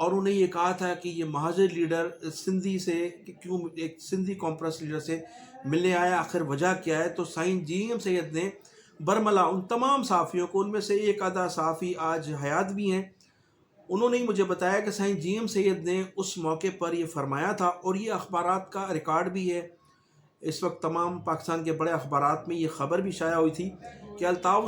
اور انہیں یہ کہا تھا کہ یہ مہاجر لیڈر سندھی سے کیوں ایک سندھی کانفرنس لیڈر سے ملنے آیا، آخر وجہ کیا ہے؟ تو سائن جی ایم سید نے برملا ان تمام صحافیوں کو، ان میں سے ایک آدھا صحافی آج حیات بھی ہیں، انہوں نے ہی مجھے بتایا کہ سائن جی ایم سید نے اس موقع پر یہ فرمایا تھا، اور یہ اخبارات کا ریکارڈ بھی ہے۔ اس وقت تمام پاکستان کے بڑے اخبارات میں یہ خبر بھی شائع ہوئی تھی کہ الطاف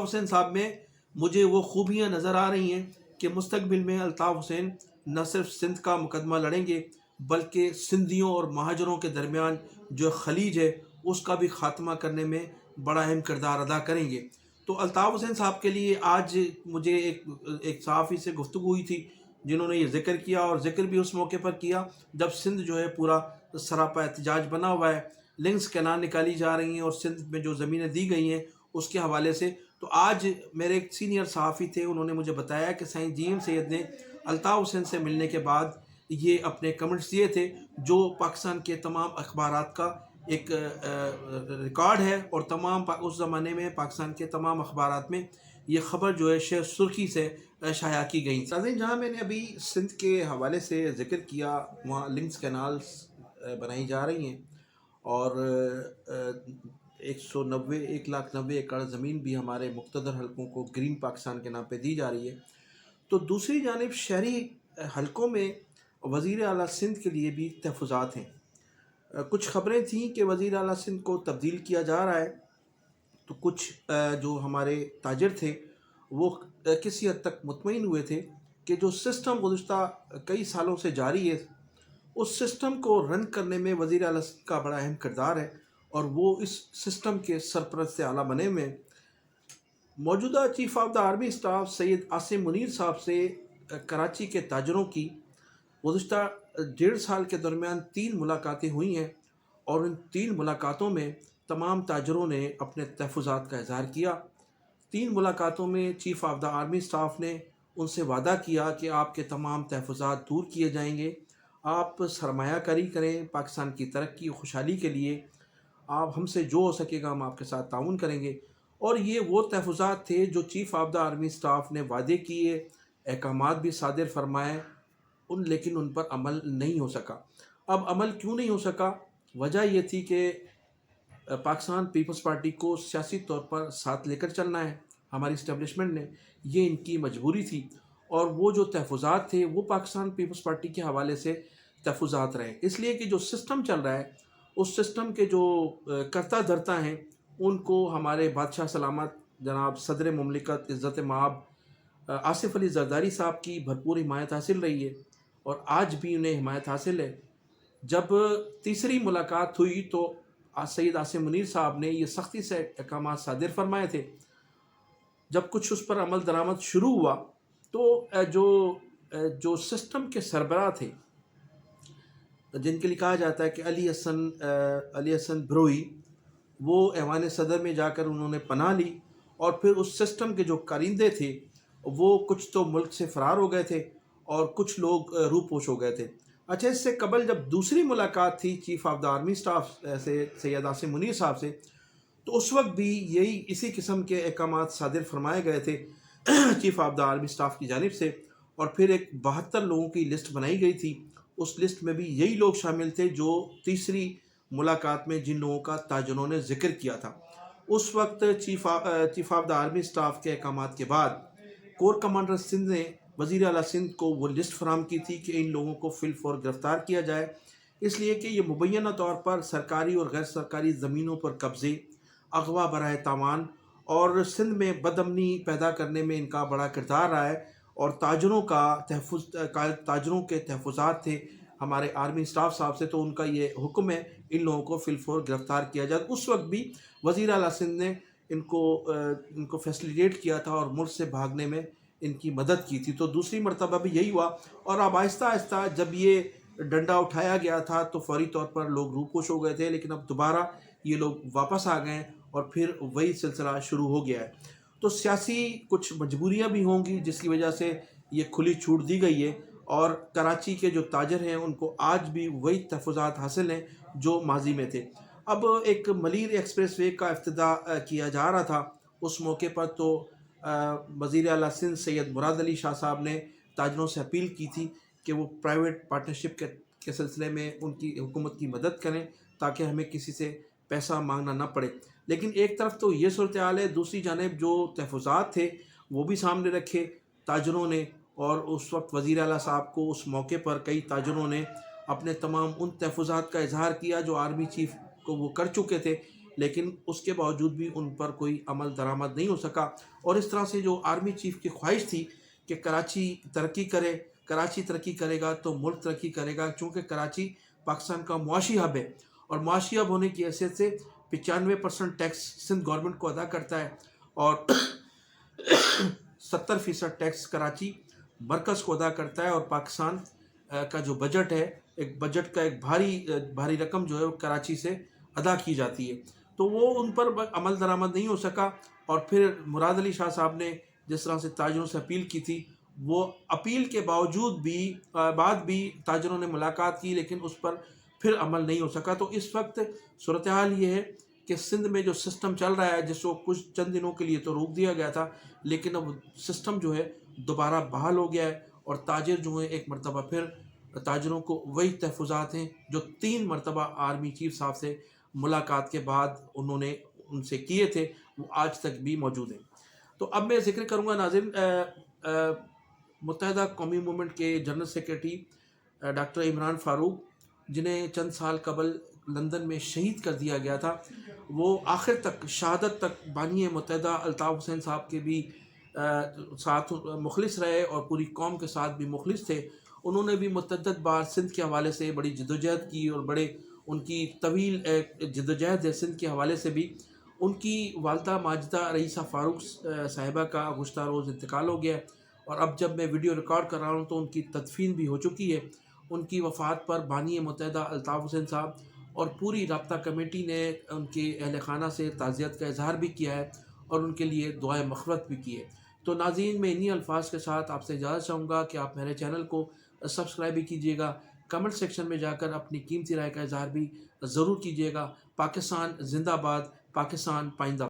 حسین صاحب میں مجھے وہ خوبیاں نظر آ رہی ہیں کہ مستقبل میں الطاف حسین نہ صرف سندھ کا مقدمہ لڑیں گے، بلکہ سندھیوں اور مہاجروں کے درمیان جو خلیج ہے اس کا بھی خاتمہ کرنے میں بڑا اہم کردار ادا کریں گے۔ تو الطاف حسین صاحب کے لیے آج مجھے ایک صحافی سے گفتگو ہوئی تھی جنہوں نے یہ ذکر کیا، اور ذکر بھی اس موقع پر کیا جب سندھ جو ہے پورا سراپا احتجاج بنا ہوا ہے، لنکس کینال نکالی جا رہی ہیں اور سندھ میں جو زمینیں دی گئی ہیں اس کے حوالے سے۔ تو آج میرے ایک سینئر صحافی تھے، انہوں نے مجھے بتایا کہ سائن جی ایم سید نے الطاف حسین سے ملنے کے بعد یہ اپنے کمنٹس دیے تھے، جو پاکستان کے تمام اخبارات کا ایک ریکارڈ ہے، اور تمام اس زمانے میں پاکستان کے تمام اخبارات میں یہ خبر جو ہے شیر سرخی سے شائع کی گئی۔ ناظرین، جہاں میں نے ابھی سندھ کے حوالے سے ذکر کیا، وہاں لنکس کینالز بنائی جا رہی ہیں، اور 1,90,000 ایکڑ زمین بھی ہمارے مقتدر حلقوں کو گرین پاکستان کے نام پہ دی جا رہی ہے۔ تو دوسری جانب شہری حلقوں میں وزیر اعلیٰ سندھ کے لیے بھی تحفظات ہیں۔ کچھ خبریں تھیں کہ وزیر اعلیٰ سندھ کو تبدیل کیا جا رہا ہے، تو کچھ جو ہمارے تاجر تھے وہ کسی حد تک مطمئن ہوئے تھے کہ جو سسٹم گزشتہ کئی سالوں سے جاری ہے، اس سسٹم کو رن کرنے میں وزیر اعلیٰ کا بڑا اہم کردار ہے، اور وہ اس سسٹم کے سرپرست اعلیٰ بنے ہوئے ہیں۔ موجودہ chief of the army staff Syed Asim Munir صاحب سے کراچی کے تاجروں کی گزشتہ 1.5 سال کے درمیان 3 ملاقاتیں ہوئی ہیں، اور ان 3 ملاقاتوں میں تمام تاجروں نے اپنے تحفظات کا اظہار کیا۔ 3 ملاقاتوں میں chief of the army staff نے ان سے وعدہ کیا کہ آپ کے تمام تحفظات دور کیے جائیں گے، آپ سرمایہ کاری کریں پاکستان کی ترقی و خوشحالی کے لیے، آپ ہم سے جو ہو سکے گا ہم آپ کے ساتھ تعاون کریں گے۔ اور یہ وہ تحفظات تھے جو chief of the army staff نے وعدے کیے، احکامات بھی صادر فرمائے، لیکن ان پر عمل نہیں ہو سکا۔ اب عمل کیوں نہیں ہو سکا؟ وجہ یہ تھی کہ پاکستان پیپلز پارٹی کو سیاسی طور پر ساتھ لے کر چلنا ہے، ہماری اسٹیبلشمنٹ نے، یہ ان کی مجبوری تھی، اور وہ جو تحفظات تھے وہ پاکستان پیپلز پارٹی کے حوالے سے تحفظات رہے، اس لیے کہ جو سسٹم چل رہا ہے اس سسٹم کے جو کرتا دھرتا ہیں ان کو ہمارے بادشاہ سلامت جناب صدر مملکت عزت مآب آصف علی زرداری صاحب کی بھرپور حمایت حاصل رہی ہے، اور آج بھی انہیں حمایت حاصل ہے۔ جب تیسری ملاقات ہوئی تو سید عاصم منیر صاحب نے یہ سختی سے احکامات صادر فرمائے تھے۔ جب کچھ اس پر عمل درآمد شروع ہوا تو جو سسٹم کے سربراہ تھے، جن کے لیے کہا جاتا ہے کہ علی حسن بروئی، وہ ایوان صدر میں جا کر انہوں نے پناہ لی، اور پھر اس سسٹم کے جو کارندے تھے وہ کچھ تو ملک سے فرار ہو گئے تھے اور کچھ لوگ روپوش ہو گئے تھے۔ اچھا، اس سے قبل جب دوسری ملاقات تھی chief of the army staff سے سید عاصم منیر صاحب سے، تو اس وقت بھی اسی قسم کے احکامات صادر فرمائے گئے تھے chief of the army staff کی جانب سے، اور پھر ایک 72 لوگوں کی لسٹ بنائی گئی تھی۔ اس لسٹ میں بھی یہی لوگ شامل تھے جو تیسری ملاقات میں جن لوگوں کا تاجروں نے ذکر کیا تھا۔ اس وقت chief of the army staff کے احکامات کے بعد کور کمانڈر سندھ نے وزیر اعلیٰ سندھ کو وہ لسٹ فراہم کی تھی کہ ان لوگوں کو فی الفور گرفتار کیا جائے، اس لیے کہ یہ مبینہ طور پر سرکاری اور غیر سرکاری زمینوں پر قبضے، اغوا براہ تاوان اور سندھ میں بدامنی پیدا کرنے میں ان کا بڑا کردار رہا ہے، اور تاجروں کے تحفظات تھے ہمارے آرمی اسٹاف صاحب سے، تو ان کا یہ حکم ہے ان لوگوں کو فی الفور گرفتار کیا جائے۔ اس وقت بھی وزیر اعلیٰ سندھ نے ان کو فیسلیٹیٹ کیا تھا اور ملک سے بھاگنے میں ان کی مدد کی تھی۔ تو دوسری مرتبہ بھی یہی ہوا، اور اب آہستہ آہستہ جب یہ ڈنڈا اٹھایا گیا تھا تو فوری طور پر لوگ روپوش ہو گئے تھے، لیکن اب دوبارہ یہ لوگ واپس آ گئے ہیں اور پھر وہی سلسلہ شروع ہو گیا ہے۔ تو سیاسی کچھ مجبوریاں بھی ہوں گی جس کی وجہ سے یہ کھلی چھوٹ دی گئی ہے، اور کراچی کے جو تاجر ہیں ان کو آج بھی وہی تحفظات حاصل ہیں جو ماضی میں تھے۔ اب ایک ملیر ایکسپریس وے کا افتتاح کیا جا رہا تھا، اس موقع پر تو وزیر اعلیٰ سندھ سید مراد علی شاہ صاحب نے تاجروں سے اپیل کی تھی کہ وہ پرائیویٹ پارٹنرشپ کے سلسلے میں ان کی حکومت کی مدد کریں تاکہ ہمیں کسی سے پیسہ مانگنا نہ پڑے. لیکن ایک طرف تو یہ صورتحال ہے، دوسری جانب جو تحفظات تھے وہ بھی سامنے رکھے تاجروں نے، اور اس وقت وزیر اعلیٰ صاحب کو اس موقع پر کئی تاجروں نے اپنے تمام ان تحفظات کا اظہار کیا جو آرمی چیف کو وہ کر چکے تھے، لیکن اس کے باوجود بھی ان پر کوئی عمل درآمد نہیں ہو سکا. اور اس طرح سے جو آرمی چیف کی خواہش تھی کہ کراچی ترقی کرے، کراچی ترقی کرے گا تو ملک ترقی کرے گا، چونکہ کراچی پاکستان کا معاشی ہب ہے، اور معاشی ہب ہونے کی حیثیت سے 95% ٹیکس سندھ گورنمنٹ کو ادا کرتا ہے، اور 70% ٹیکس کراچی مرکز کو ادا کرتا ہے. اور پاکستان کا جو بجٹ ہے، ایک بجٹ کا ایک بھاری رقم جو ہے وہ کراچی سے ادا کی جاتی ہے. تو وہ ان پر عمل درآمد نہیں ہو سکا. اور پھر مراد علی شاہ صاحب نے جس طرح سے تاجروں سے اپیل کی تھی، وہ اپیل کے باوجود بھی بعد بھی تاجروں نے ملاقات کی، لیکن اس پر پھر عمل نہیں ہو سکا. تو اس وقت صورتحال یہ ہے کہ سندھ میں جو سسٹم چل رہا ہے، جس کو کچھ چند دنوں کے لیے تو روک دیا گیا تھا، لیکن اب سسٹم جو ہے دوبارہ بحال ہو گیا ہے، اور تاجر جو ہیں ایک مرتبہ پھر تاجروں کو وہی تحفظات ہیں جو 3 مرتبہ آرمی چیف صاحب سے ملاقات کے بعد انہوں نے ان سے کیے تھے، وہ آج تک بھی موجود ہیں. تو اب میں ذکر کروں گا ناظرین، متحدہ قومی موومنٹ کے general secretary doctor Imran Farooq, جنہیں چند سال قبل لندن میں شہید کر دیا گیا تھا، وہ آخر تک، شہادت تک بانی متحدہ الطاف حسین صاحب کے بھی ساتھ مخلص رہے، اور پوری قوم کے ساتھ بھی مخلص تھے. انہوں نے بھی متعدد بار سندھ کے حوالے سے بڑی جدوجہد کی، اور بڑے ان کی طویل جدوجہد ہے سندھ کے حوالے سے بھی. ان کی والدہ ماجدہ رئیسہ فاروق صاحبہ کا گزشتہ روز انتقال ہو گیا ہے، اور اب جب میں ویڈیو ریکارڈ کر رہا ہوں تو ان کی تدفین بھی ہو چکی ہے. ان کی وفات پر بانی متحدہ الطاف حسین صاحب اور پوری رابطہ کمیٹی نے ان کے اہل خانہ سے تعزیت کا اظہار بھی کیا ہے، اور ان کے لیے دعائے مغفرت بھی کی ہے. تو ناظرین، میں انہی الفاظ کے ساتھ آپ سے اجازت چاہوں گا کہ آپ میرے چینل کو سبسکرائب بھی کیجیے گا، کمنٹ سیکشن میں جا کر اپنی قیمتی رائے کا اظہار بھی ضرور کیجیے گا. پاکستان زندہ باد، پاکستان پائندہ.